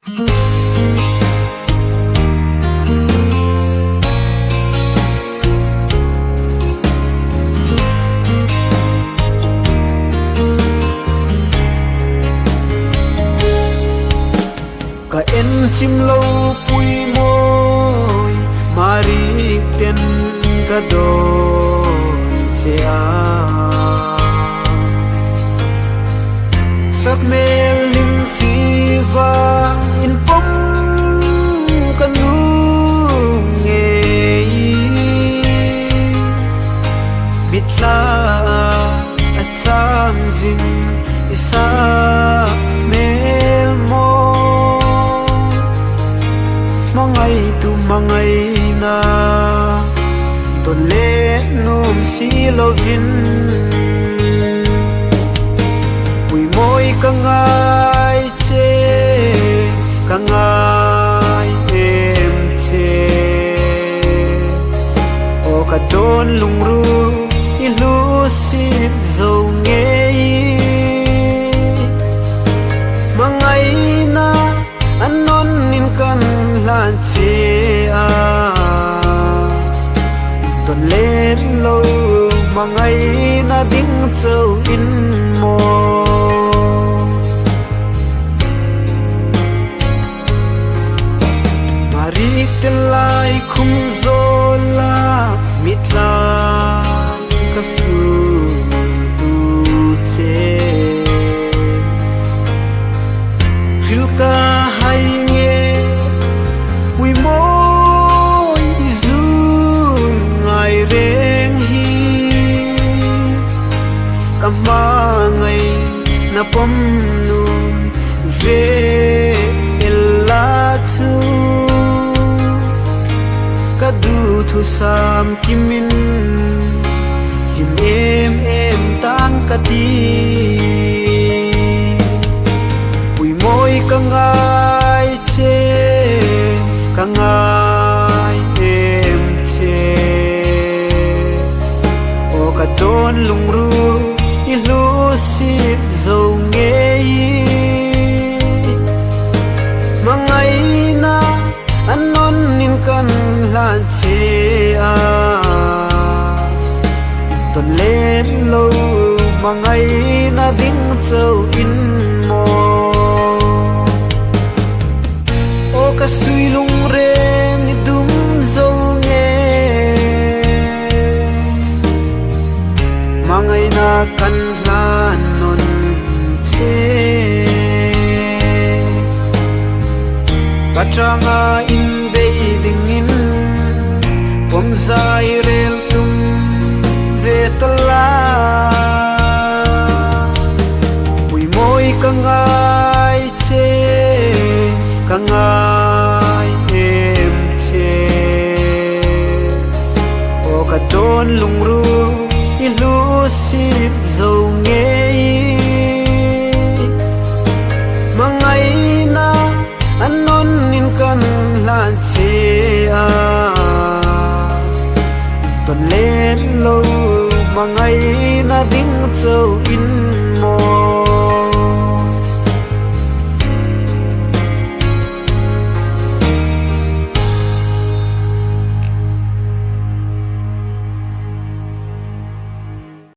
Ka en chim lo pui moi mari ten ka do che a sak mel lim siva in pom kanu nge bitla acham jin isa mel mo mangai tu mangai na ton le num si lovin pui moi kangai che kangai em che o ka don lung ru ilu sip zo nge mangai na anon nin kan lan che a ton len lo mangai na ding châu in mo mari telai khum zola mitla kasu tu che filka hai nge pui moi zun ngai reng hi kamangai na pom nu ve ella chu kadu thu sam kimin him em tang ka ti pui moi kangai che kangai em che o ka don lung ru ilu sip zo nge mangai na anon nin kan lan che a ton len lo mangai na ding châu in mo o ka sui lung reng dum zo nge mangai na kan lan non che patranga in be ding in pom zai rel tum ve tala pui moi kangai che kangai em che o ka don lung ru ilu sip zo nge mangai na anon nin kan lan che a ton len lo mangai na ding châu in